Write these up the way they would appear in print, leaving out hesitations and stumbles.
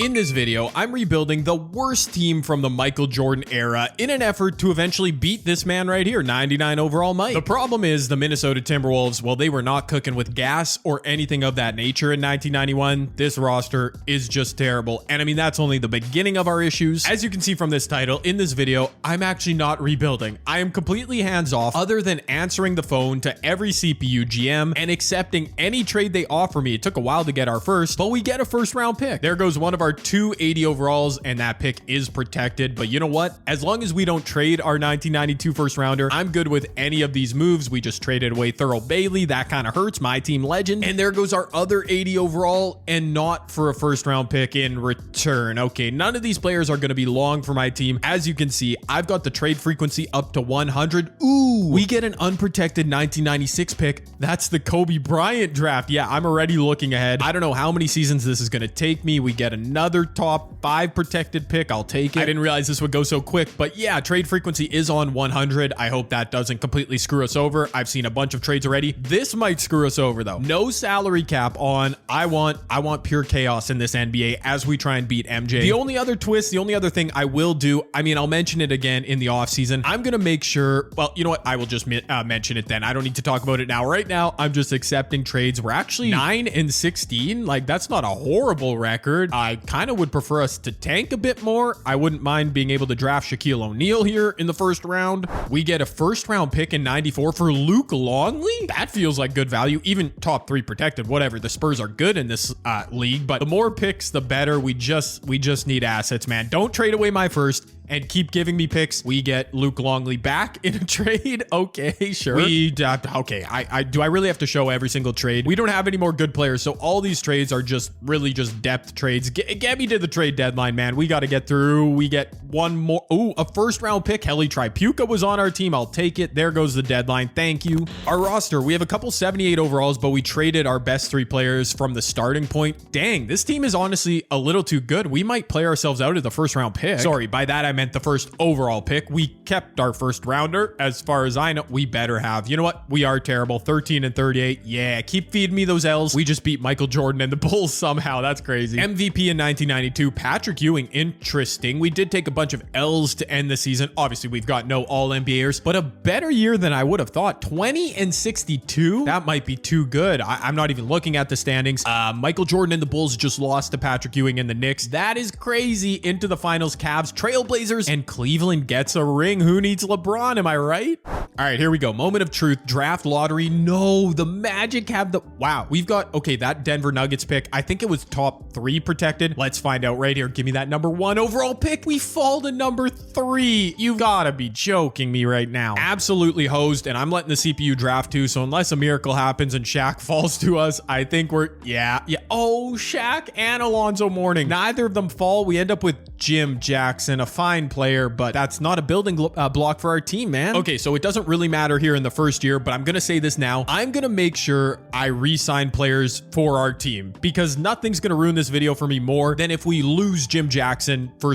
In this video, I'm rebuilding the worst team from the Michael Jordan era in an effort to eventually beat this man right here, 99 overall Mike. The problem is the Minnesota Timberwolves, well, they were not cooking with gas or anything of that nature in 1991. This roster is just terrible. And I mean, that's only the beginning of our issues. As you can see from this title, in this video, I'm actually not rebuilding. I am completely hands off other than answering the phone to every CPU GM and accepting any trade they offer me. It took a while to get our first, but we get a first round pick. There goes one of our 280 overalls, and that pick is protected. But you know what? As long as we don't trade our 1992 first rounder, I'm good with any of these moves. We just traded away Thurl Bailey. That kind of hurts. My team legend. And there goes our other 80 overall, and not for a first round pick in return. Okay, none of these players are going to be long for my team. As you can see, I've got the trade frequency up to 100. Ooh, we get an unprotected 1996 pick. That's the Kobe Bryant draft. Yeah, I'm already looking ahead. I don't know how many seasons this is going to take me. We get another top 5 protected pick. I'll take it. I didn't realize this would go so quick, but yeah, trade frequency is on 100. I hope that doesn't completely screw us over. I've seen a bunch of trades already. This might screw us over though. No salary cap on. I want pure chaos in this NBA as we try and beat MJ. The only other twist, the only other thing I will do, I mean, I'll mention it again in the offseason. I'm going to make sure, well, you know what? I will just mention it then. I don't need to talk about it now. Right now, I'm just accepting trades. We're actually 9-16. Like, that's not a horrible record. I kind of would prefer us to tank a bit more. I wouldn't mind being able to draft Shaquille O'Neal here in the first round. We get a first round pick in 94 for Luke Longley. That feels like good value. Even top 3 protected, whatever. The Spurs are good in this league, but the more picks, the better. We just need assets, man. Don't trade away my first and keep giving me picks. We get Luke Longley back in a trade. Okay, sure. Okay, do I really have to show every single trade? We don't have any more good players, so all these trades are just really just depth trades. Get me to the trade deadline, man. We got to get through. We get one more. Ooh, a first round pick. Helly Tripucka was on our team. I'll take it. There goes the deadline. Thank you. Our roster, we have a couple 78 overalls, but we traded our best 3 players from the starting point. Dang, this team is honestly a little too good. We might play ourselves out of the first round pick. Sorry, by that I meant the first overall pick. We kept our first rounder. As far as I know, we better have. You know what? We are terrible. 13-38. Yeah, keep feeding me those L's. We just beat Michael Jordan and the Bulls somehow. That's crazy. MVP in 1992. Patrick Ewing. Interesting. We did take a bunch of L's to end the season. Obviously, we've got no All-NBAers, but a better year than I would have thought. 20-62. That might be too good. I'm not even looking at the standings. Michael Jordan and the Bulls just lost to Patrick Ewing and the Knicks. That is crazy. Into the finals. Cavs, Trailblazers, and Cleveland gets a ring. Who needs LeBron? Am I right? All right, here we go. Moment of truth. Draft lottery. No, the Magic have the... Wow. We've got... Okay, that Denver Nuggets pick, I think it was top 3 protected. Let's find out right here. Give me that number 1 overall pick. We fall to number 3. You've got to be joking me right now. Absolutely hosed, and I'm letting the CPU draft too, so unless a miracle happens and Shaq falls to us, I think we're... Yeah. Oh, Shaq and Alonzo Mourning. Neither of them fall. We end up with Jim Jackson, a fine player, but that's not a building block for our team, man. Okay, so it doesn't really matter here in the first year, but I'm going to say this now. I'm going to make sure I re-sign players for our team because nothing's going to ruin this video for me more than if we lose Jim Jackson for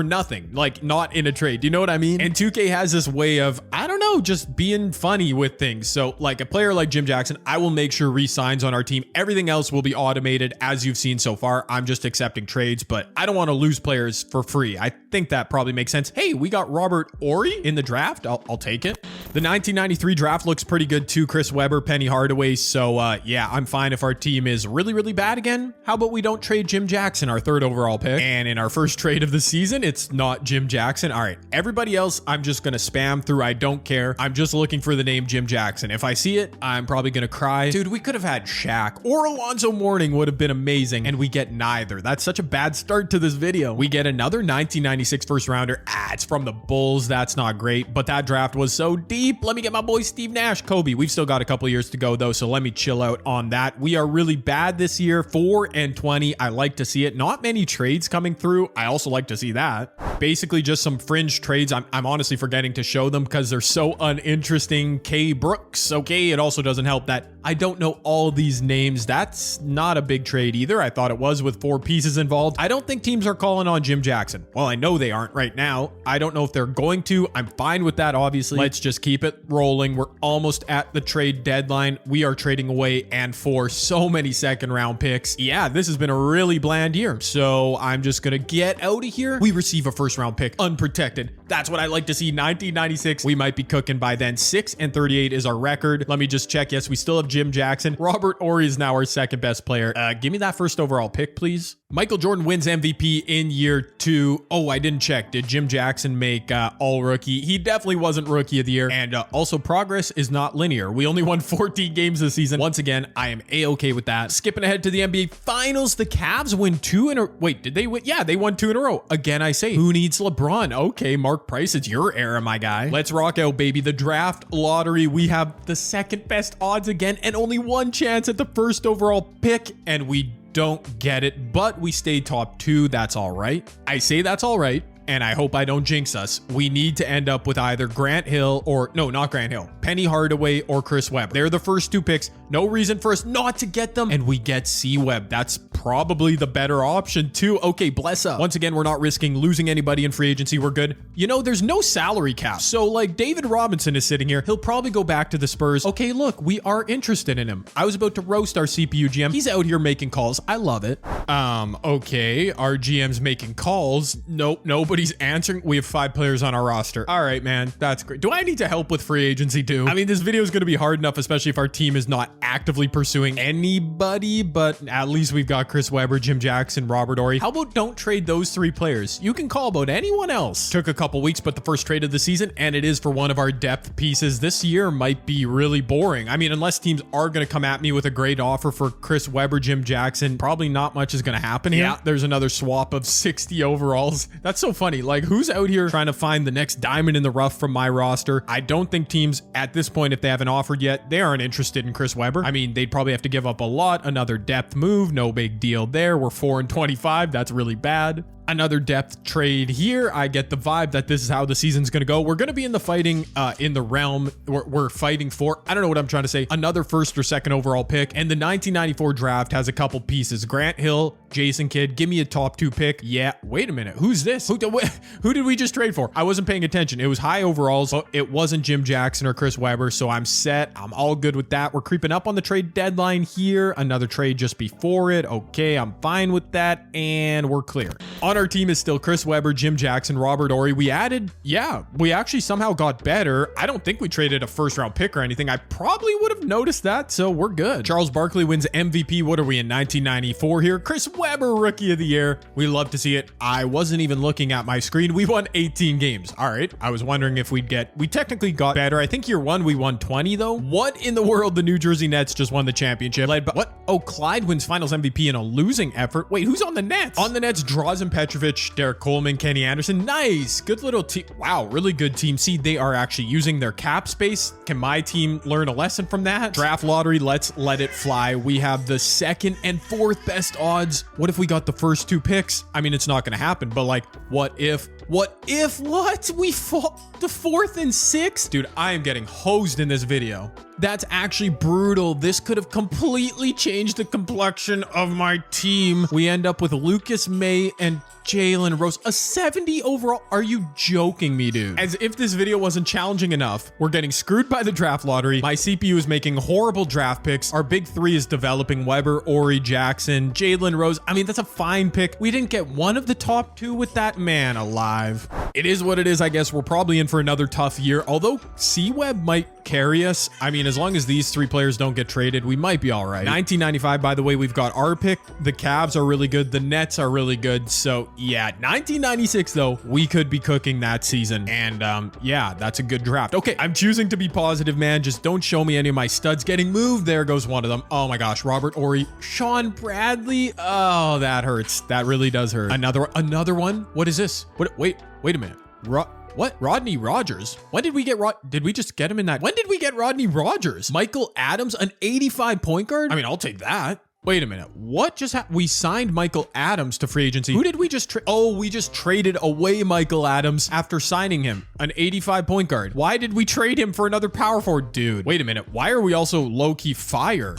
nothing, like not in a trade. Do you know what I mean? And 2K has this way of, I don't know, just being funny with things. So like a player like Jim Jackson, I will make sure re-signs on our team. Everything else will be automated as you've seen so far. I'm just accepting trades, but I don't want to lose players for free. I think that probably makes sense. Hey, we got Robert Horry in the draft. I'll take it. The 1993 draft looks pretty good too. Chris Webber, Penny Hardaway. So yeah, I'm fine if our team is really, really bad again. How about we don't trade Jim Jackson, our 3rd overall pick? And in our first trade of the season, it's not Jim Jackson. All right, everybody else, I'm just going to spam through. I don't care. I'm just looking for the name Jim Jackson. If I see it, I'm probably going to cry. Dude, we could have had Shaq or Alonzo Mourning would have been amazing. And we get neither. That's such a bad start to this video. We get another 1996 first rounder. It's from the Bulls. That's not great, but that draft was so deep. Let me get my boy Steve Nash. Kobe. We've still got a couple years to go though, so let me chill out on that. We are really bad this year. 4-20. I like to see it. Not many trades coming through. I also like to see that. Basically just some fringe trades. I'm honestly forgetting to show them because they're so uninteresting. K Brooks. Okay, it also doesn't help that I don't know all these names. That's not a big trade either. I thought it was with 4 pieces involved. I don't think teams are calling on Jim Jackson. Well, I know they aren't right now. I don't know if they're going to. I'm fine with that, obviously. Let's just keep it rolling. We're almost at the trade deadline. We are trading away and for so many second round picks. Yeah, this has been a really bland year. So I'm just going to get out of here. We receive a first round pick unprotected. That's what I like to see. 1996. We might be cooking by then. 6-38 is our record. Let me just check. Yes, we still have Jim Jackson. Robert Horry is now our second best player. Give me that first overall pick, please. Michael Jordan wins MVP in year 2. Oh, I didn't check. Did Jim Jackson make all rookie? He definitely wasn't rookie of the year. And also progress is not linear. We only won 14 games this season. Once again, I am A-okay with that. Skipping ahead to the NBA Finals, the Cavs win 2 in a... Wait, did they win? Yeah, they won 2 in a row. Again, I say, who needs LeBron? Okay, Mark Price, it's your era, my guy. Let's rock out, baby. The draft lottery, we have the second best odds again and only one chance at the first overall pick, and we don't get it, but we stay top 2. That's all right. I say that's all right, and I hope I don't jinx us. We need to end up with either Grant Hill or, no, not Grant Hill, Penny Hardaway or Chris Webb. They're the first 2 picks. No reason for us not to get them, and we get C Webb. That's probably the better option too. Okay, bless up. Once again, we're not risking losing anybody in free agency. We're good. You know, there's no salary cap. So like David Robinson is sitting here. He'll probably go back to the Spurs. Okay, look, we are interested in him. I was about to roast our CPU GM. He's out here making calls. I love it. Okay, our GM's making calls. Nope, nobody's answering. We have 5 players on our roster. All right, man, that's great. Do I need to help with free agency too? I mean, this video is going to be hard enough, especially if our team is not actively pursuing anybody, but at least we've got Chris Webber, Jim Jackson, Robert Horry. How about don't trade those 3 players? You can call about anyone else. Took a couple weeks, but the first trade of the season, and it is for one of our depth pieces. This year might be really boring. I mean, unless teams are going to come at me with a great offer for Chris Webber, Jim Jackson, probably not much is going to happen here. Yeah, there's another swap of 60 overalls. That's so funny. Like, who's out here trying to find the next diamond in the rough from my roster? I don't think teams at this point, if they haven't offered yet, they aren't interested in Chris Webber. I mean, they'd probably have to give up a lot. Another depth move, no big deal there. We're 4-25. That's really bad. Another depth trade here. I get the vibe that this is how the season's going to go. We're going to be in the fighting in the realm we're fighting for. I don't know what I'm trying to say. Another first or second overall pick. And the 1994 draft has a couple pieces. Grant Hill, Jason Kidd. Give me a top 2 pick. Yeah. Wait a minute. Who's this? Who did we just trade for? I wasn't paying attention. It was high overalls. But it wasn't Jim Jackson or Chris Webber. So I'm set. I'm all good with that. We're creeping up on the trade deadline here. Another trade just before it. Okay. I'm fine with that. And we're clear. On our team is still Chris Webber, Jim Jackson, Robert Horry. We added, yeah, we actually somehow got better. I don't think we traded a first round pick or anything. I probably would have noticed that, so we're good. Charles Barkley wins MVP. What are we in 1994 here? Chris Webber, rookie of the year. We love to see it. I wasn't even looking at my screen. We won 18 games. All right. I was wondering if we technically got better. I think year 1 we won 20 though. What in the world? The New Jersey Nets just won the championship. Led by, what? Oh, Clyde wins finals MVP in a losing effort. Wait, who's on the Nets? On the Nets, Drazen Petrovic, Derek Coleman, Kenny Anderson. Nice. Good little team. Wow, really good team. See, they are actually using their cap space. Can my team learn a lesson from that? Draft lottery, let's let it fly. We have the 2nd and 4th best odds. What if we got the first 2 picks? I mean, it's not going to happen, but like, what if we fall to 4th and 6th? Dude, I am getting hosed in this video. That's actually brutal. This could have completely changed the complexion of my team. We end up with Lucas May and Jalen Rose, a 70 overall. Are you joking me, dude? As if this video wasn't challenging enough, we're getting screwed by the draft lottery. My CPU is making horrible draft picks. Our big 3 is developing Webber, Horry, Jackson, Jalen Rose. I mean, that's a fine pick. We didn't get one of the top 2 with that. Man alive. It is what it is, I guess. We're probably in for another tough year, although C-Web might carry us. I mean, as long as these 3 players don't get traded, we might be all right. 1995, by the way, we've got our pick. The Cavs are really good. The Nets are really good. So yeah, 1996 though, we could be cooking that season. And yeah, that's a good draft. Okay, I'm choosing to be positive, man. Just don't show me any of my studs getting moved. There goes one of them. Oh my gosh, Robert Horry, Sean Bradley. Oh, that hurts. That really does hurt. Another one. What is this? Wait a minute. What? Rodney Rogers? When did we get did we just get him in that? When did we get Rodney Rogers? Michael Adams, an 85 point guard? I mean, I'll take that. Wait a minute. What just happened? We signed Michael Adams to free agency. Who did we just trade? Oh, we just traded away Michael Adams after signing him, an 85 point guard. Why did we trade him for another power forward, dude? Wait a minute. Why are we also low-key fire?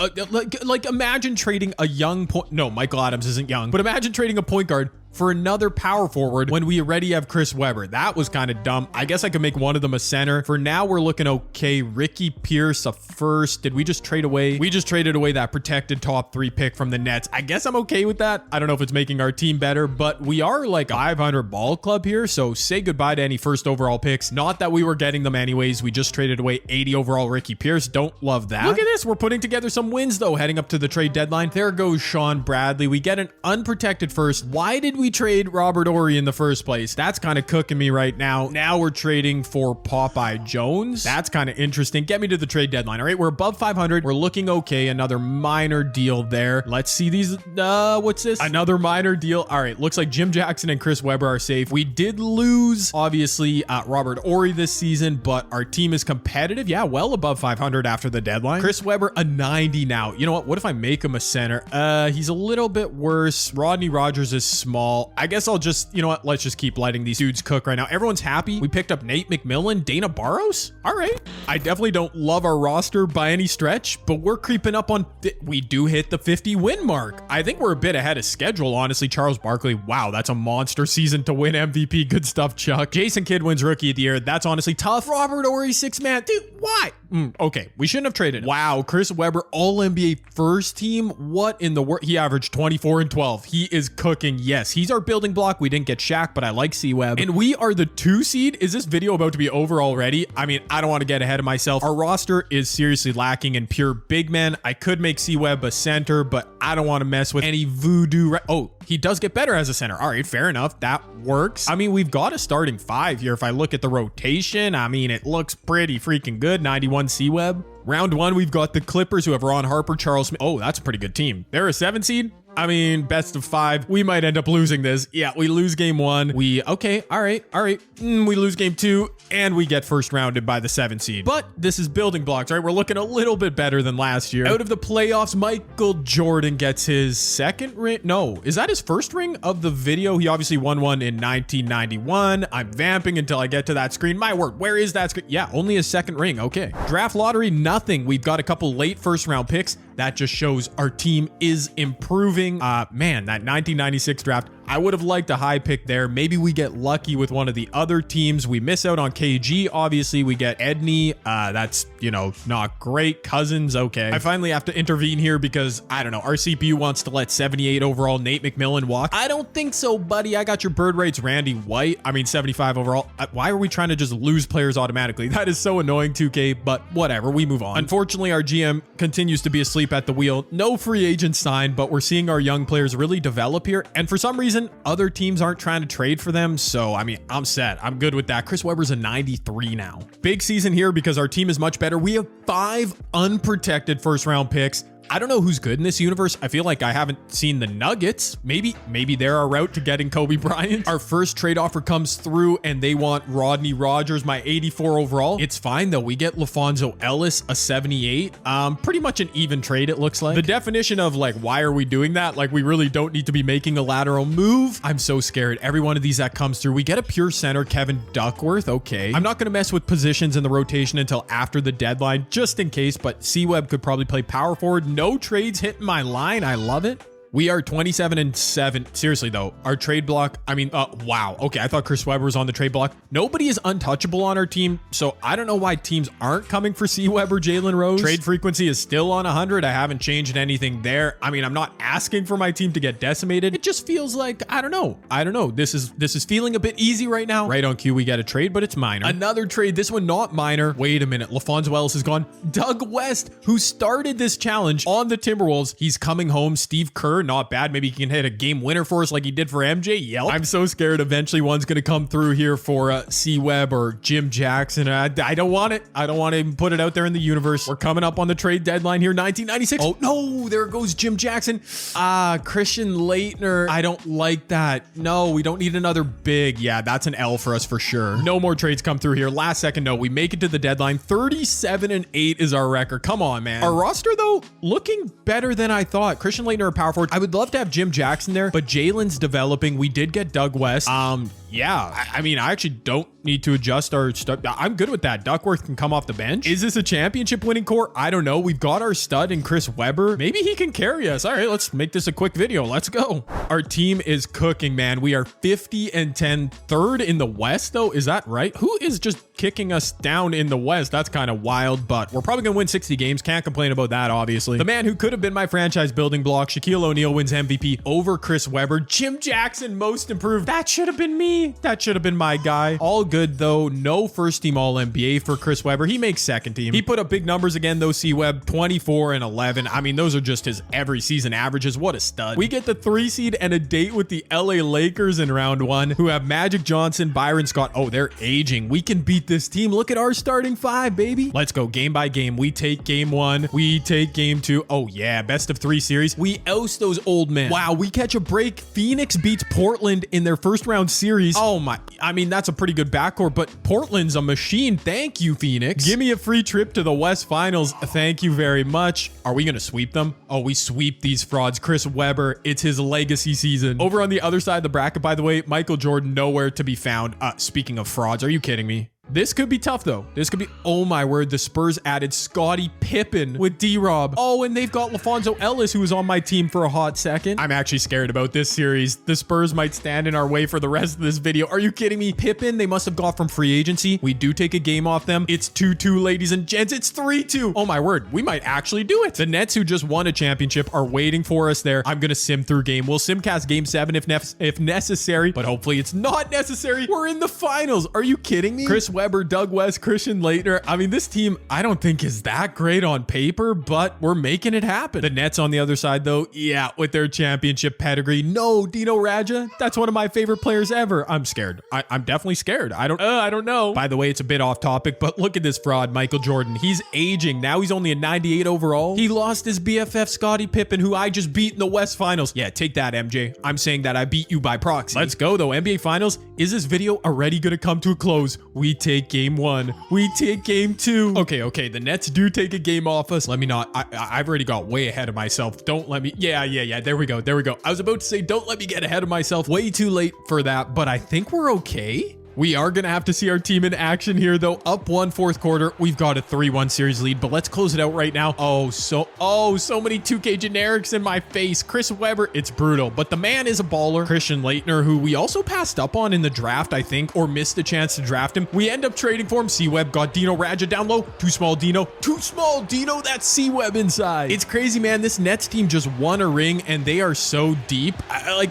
Like imagine trading a young point. No, Michael Adams isn't young, but imagine trading a point guard for another power forward when we already have Chris Webber. That was kind of dumb. I guess I could make one of them a center. For now, we're looking okay. Ricky Pierce, a first. Did we just trade away? We just traded away that protected top 3 pick from the Nets. I guess I'm okay with that. I don't know if it's making our team better, but we are like a 500 ball club here. So say goodbye to any first overall picks. Not that we were getting them anyways. We just traded away 80 overall Ricky Pierce. Don't love that. Look at this. We're putting together some wins though, heading up to the trade deadline. There goes Sean Bradley. We get an unprotected first. Why did we trade Robert Horry in the first place? That's kind of cooking me right now. Now we're trading for Popeye Jones. That's kind of interesting. Get me to the trade deadline. All right, we're above 500. We're looking okay. Another minor deal there. Let's see these. What's this? Another minor deal. All right, looks like Jim Jackson and Chris Webber are safe. We did lose, obviously, Robert Horry this season, but our team is competitive. Yeah, well above 500 after the deadline. Chris Webber, a 90 now. You know what? What if I make him a center? He's a little bit worse. Rodney Rogers is small. I guess I'll just, you know what? Let's just keep letting these dudes cook right now. Everyone's happy. We picked up Nate McMillan, Dana Barros. All right. I definitely don't love our roster by any stretch, but we're creeping up on, we do hit the 50 win mark. I think we're a bit ahead of schedule, honestly. Charles Barkley, wow, that's a monster season to win MVP. Good stuff, Chuck. Jason Kidd wins Rookie of the Year. That's honestly tough. Robert Horry, 6-man. Dude, why? Okay, we shouldn't have traded him. Wow, Chris Webber, All-NBA first team. What in the world? He averaged 24 and 12. He is cooking. Yes, he's our building block. We didn't get Shaq, but I like C-Web. And we are the 2 seed. Is this video about to be over already? I mean, I don't want to get ahead of myself. Our roster is seriously lacking in pure big men. I could make C-Web a center, but I don't want to mess with any voodoo. Oh, he does get better as a center. All right, fair enough. That works. I mean, we've got a starting 5 here. If I look at the rotation, I mean, it looks pretty freaking good. 91 C-Web. Round 1, we've got the Clippers who have Ron Harper, Charles Smith. Oh, that's a pretty good team. They're a 7 seed. I mean, best of 5. We might end up losing this. Yeah, we lose game 1. Okay, all right. We lose game 2, and we get first rounded by the 7 seed. But this is building blocks, right? We're looking a little bit better than last year. Out of the playoffs, Michael Jordan gets his 2nd ring. No, is that his 1st ring of the video? He obviously won one in 1991. I'm vamping until I get to that screen. My word, where is that screen? Yeah, only his 2nd ring. Okay. Draft lottery, nothing. We've got a couple late first round picks. That just shows our team is improving. Man, that 1996 draft, I would have liked a high pick there. Maybe we get lucky with one of the other teams. We miss out on KG. Obviously, we get Edney. That's, not great. Cousins, okay. I finally have to intervene here because, I don't know, our CPU wants to let 78 overall Nate McMillan walk. I don't think so, buddy. I got your bird rates, Randy White. I mean, 75 overall. Why are we trying to just lose players automatically? That is so annoying, 2K, but whatever. We move on. Unfortunately, our GM continues to be asleep at the wheel. No free agents signed, but we're seeing our young players really develop here. And for some reason, other teams aren't trying to trade for them. So, I mean, I'm set. I'm good with that. Chris Webber's a 93 now. Big season here because our team is much better. We have 5 unprotected first round picks. I don't know who's good in this universe. I feel like I haven't seen the Nuggets. Maybe they're our route to getting Kobe Bryant. Our first trade offer comes through and they want Rodney Rogers, my 84 overall. It's fine though. We get LaFonso Ellis, a 78. Pretty much an even trade, it looks like. The definition of like, why are we doing that? Like we really don't need to be making a lateral move. I'm so scared. Every one of these that comes through, we get a pure center, Kevin Duckworth. Okay. I'm not going to mess with positions in the rotation until after the deadline, just in case, but C-Web could probably play power forward. No trades hitting my line. I love it. We are 27 and 7. Seriously though, our trade block, wow. Okay, I thought Chris Webber was on the trade block. Nobody is untouchable on our team, so I don't know why teams aren't coming for C-Web or Jalen Rose. Trade frequency is still on 100. I haven't changed anything there. I mean, I'm not asking for my team to get decimated. It just feels like, I don't know. This is feeling a bit easy right now. Right on cue, we get a trade, but it's minor. Another trade, this one not minor. Wait a minute, LaFonso Ellis is gone. Doug West, who started this challenge on the Timberwolves, he's coming home. Steve Kerr Webber, not bad. Maybe he can hit a game winner for us like he did for MJ. Yep. I'm so scared eventually one's going to come through here for C-Web or Jim Jackson. I don't want it. I don't want to even put it out there in the universe. We're coming up on the trade deadline here, 1996. Oh, no, there goes Jim Jackson. Christian Laettner. I don't like that. No, we don't need another big. Yeah, that's an L for us for sure. No more trades come through here. Last second, no, we make it to the deadline. 37-8 is our record. Come on, man. Our roster, though, looking better than I thought. Christian Laettner, a power forward. I would love to have Jim Jackson there, but Jalen's developing. We did get Doug West. Yeah, I mean, I actually don't need to adjust our stuff. I'm good with that. Duckworth can come off the bench. Is this a championship winning core? I don't know. We've got our stud in Chris Webber. Maybe he can carry us. All right, let's make this a quick video. Let's go. Our team is cooking, man. We are 50-10, third in the West, though. Is that right? Who is just kicking us down in the West? That's kind of wild, but we're probably going to win 60 games. Can't complain about that, obviously. The man who could have been my franchise building block, Shaquille O'Neal, wins MVP over Chris Webber. Jim Jackson, most improved. That should have been me. That should have been my guy. All good, though. No first team All-NBA for Chris Webber. He makes second team. He put up big numbers again, though, C-Web, 24 and 11. I mean, those are just his every season averages. What a stud. We get the 3 seed and a date with the LA Lakers in round 1, who have Magic Johnson, Byron Scott. Oh, they're aging. We can beat this team. Look at our starting 5, baby. Let's go game by game. We take game 1. We take game 2. Oh, yeah. Best of 3 series. We oust those old men. Wow. We catch a break. Phoenix beats Portland in their first round series. Oh, my. I mean, that's a pretty good backcourt, but Portland's a machine. Thank you, Phoenix. Give me a free trip to the West Finals. Thank you very much. Are we going to sweep them? Oh, we sweep these frauds. Chris Webber, it's his legacy season. Over on the other side of the bracket, by the way, Michael Jordan, nowhere to be found. Speaking of frauds, are you kidding me? This could be tough, though. This could be... Oh, my word. The Spurs added Scottie Pippen with D-Rob. Oh, and they've got LaFonso Ellis, who was on my team for a hot second. I'm actually scared about this series. The Spurs might stand in our way for the rest of this video. Are you kidding me? Pippen, they must have got from free agency. We do take a game off them. It's 2-2, ladies and gents. It's 3-2. Oh, my word. We might actually do it. The Nets, who just won a championship, are waiting for us there. I'm going to sim through game. We'll simcast game 7 if necessary, but hopefully it's not necessary. We're in the finals. Are you kidding me? Chris Webber, Doug West, Christian Laettner. I mean, this team, I don't think is that great on paper, but we're making it happen. The Nets on the other side, though, yeah, with their championship pedigree. No, Dino Radja. That's one of my favorite players ever. I'm scared. I'm definitely scared. I don't know. By the way, it's a bit off topic, but look at this fraud, Michael Jordan. He's aging. Now he's only a 98 overall. He lost his BFF, Scottie Pippen, who I just beat in the West Finals. Yeah, take that, MJ. I'm saying that I beat you by proxy. Let's go, though. NBA Finals. Is this video already going to come to a close? We take game 1. We take game 2. Okay. The Nets do take a game off us. Let me not. I've already got way ahead of myself. Don't let me. Yeah. There we go. I was about to say, don't let me get ahead of myself. Way too late for that, but I think we're okay. We are going to have to see our team in action here, though. Up 1 fourth quarter. We've got a 3-1 series lead, but let's close it out right now. Oh, so many 2K generics in my face. Chris Webber, it's brutal, but the man is a baller. Christian Laettner, who we also passed up on in the draft, I think, or missed a chance to draft him. We end up trading for him. C-Web got Dino Radja down low. Too small Dino. That's C-Web inside. It's crazy, man. This Nets team just won a ring, and they are so deep.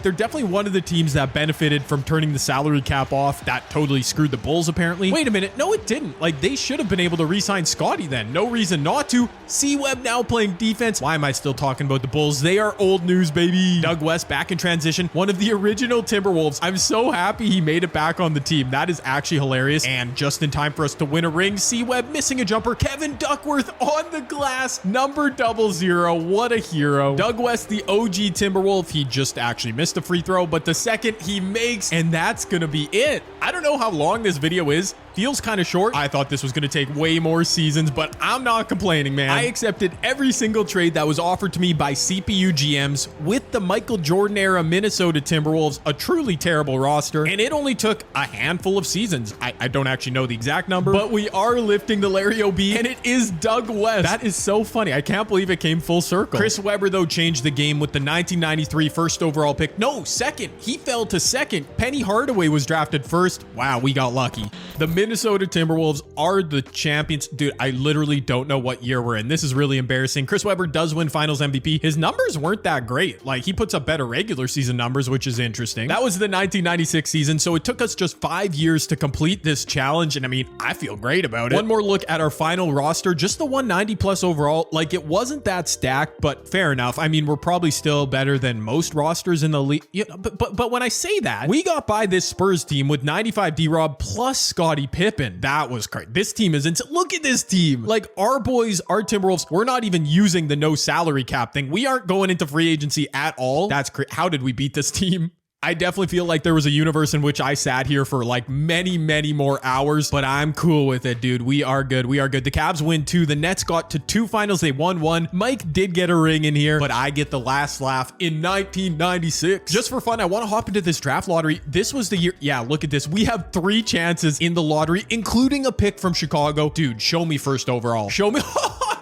They're definitely one of the teams that benefited from turning the salary cap off. That totally screwed the Bulls, apparently. Wait a minute. No, it didn't. They should have been able to re-sign Scottie then. No reason not to. C-Web now playing defense. Why am I still talking about the Bulls? They are old news, baby. Doug West back in transition. One of the original Timberwolves. I'm so happy he made it back on the team. That is actually hilarious. And just in time for us to win a ring. C-Web missing a jumper. Kevin Duckworth on the glass. Number 00. What a hero. Doug West, the OG Timberwolf. He just actually missed a free throw, but the second he makes, and that's gonna be it. I don't know how long this video is. Feels kind of short. I thought this was going to take way more seasons, but I'm not complaining, man. I accepted every single trade that was offered to me by CPU GMs with the Michael Jordan era Minnesota Timberwolves, a truly terrible roster, and it only took a handful of seasons. I don't actually know the exact number, but we are lifting the Larry O.B., and it is Doug West. That is so funny. I can't believe it came full circle. Chris Webber, though, changed the game with the 1993 first overall pick. No, second. He fell to second. Penny Hardaway was drafted first. Wow, we got lucky. The Minnesota Timberwolves are the champions. Dude, I literally don't know what year we're in. This is really embarrassing. Chris Webber does win finals MVP. His numbers weren't that great. Like, he puts up better regular season numbers, which is interesting. That was the 1996 season, so it took us just 5 years to complete this challenge, and I mean, I feel great about it. One more look at our final roster, just the 190 plus overall. Like, it wasn't that stacked, but fair enough. I mean, we're probably still better than most rosters in the league. You know, but when I say that, we got by this Spurs team with 95 D-Rob plus Scottie Pippen. That was crazy. This team is insane. Look at this team. Like, our boys, our Timberwolves, we're not even using the no salary cap thing. We aren't going into free agency at all. That's crazy. How did we beat this team? I definitely feel like there was a universe in which I sat here for like many more hours, but I'm cool with it, dude. We are good. We are good. The Cavs win 2. The Nets got to 2 finals. They won 1. Mike did get a ring in here, but I get the last laugh in 1996. Just for fun, I want to hop into this draft lottery. This was the year. Yeah, look at this. We have 3 chances in the lottery, including a pick from Chicago. Dude, show me first overall. Show me.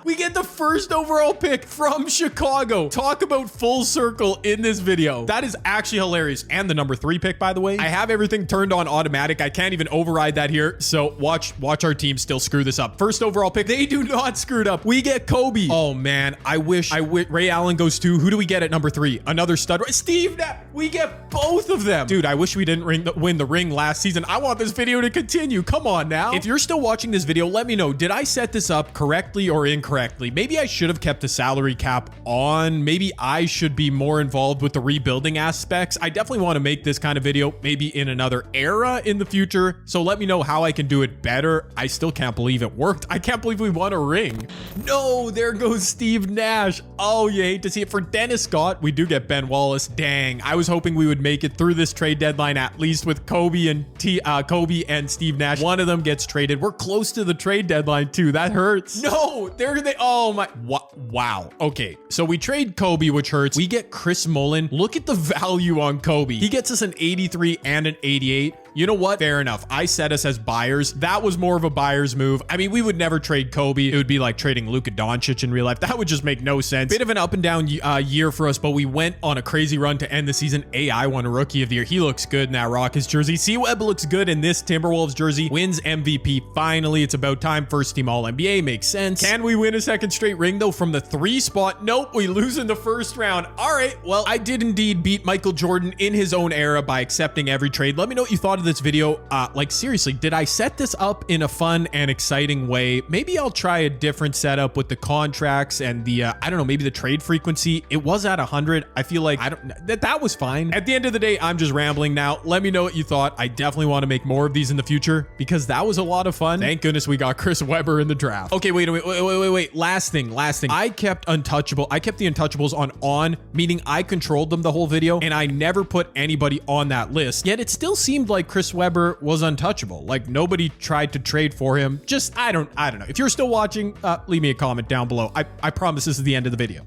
We get the first overall pick from Chicago. Talk about full circle in this video. That is actually hilarious. And the number 3 pick, by the way. I have everything turned on automatic. I can't even override that here. So watch our team still screw this up. First overall pick. They do not screw it up. We get Kobe. Oh man, I wish Ray Allen goes 2. Who do we get at number 3? Another stud. Steve Nash. We get both of them. Dude, I wish we didn't win the ring last season. I want this video to continue. Come on now. If you're still watching this video, let me know. Did I set this up correctly or incorrectly? Maybe I should have kept the salary cap on. Maybe I should be more involved with the rebuilding aspects. I definitely want to make this kind of video maybe in another era in the future. So let me know how I can do it better. I still can't believe it worked. I can't believe we won a ring. No, there goes Steve Nash. Oh, you hate to see it. For Dennis Scott, we do get Ben Wallace. Dang, I was hoping we would make it through this trade deadline at least with Kobe and Steve Nash. One of them gets traded. We're close to the trade deadline too. That hurts. No, oh my, wow. Okay, so we trade Kobe, which hurts. We get Chris Mullin. Look at the value on Kobe. He gets us an 83 and an 88. You know what? Fair enough. I set us as buyers. That was more of a buyer's move. I mean, we would never trade Kobe. It would be like trading Luka Doncic in real life. That would just make no sense. Bit of an up and down year for us, but we went on a crazy run to end the season. AI won a Rookie of the Year. He looks good in that Rockets jersey. C-Web looks good in this Timberwolves jersey. Wins MVP. Finally, it's about time. First team All-NBA. Makes sense. Can we win a second straight ring, though, from the 3 spot? Nope. We lose in the first round. All right. Well, I did indeed beat Michael Jordan in his own era by accepting every trade. Let me know what you thought of this video. Like, seriously, did I set this up in a fun and exciting way? Maybe I'll try a different setup with the contracts and the, I don't know, maybe the trade frequency. It was at 100. I feel like that was fine. At the end of the day, I'm just rambling now. Let me know what you thought. I definitely want to make more of these in the future because that was a lot of fun. Thank goodness we got Chris Webber in the draft. Okay, wait. Last thing. I kept the untouchables on, meaning I controlled them the whole video, and I never put anybody on that list. Yet it still seemed like Chris Webber was untouchable. Like, nobody tried to trade for him. Just, I don't know. If you're still watching, leave me a comment down below. I promise this is the end of the video.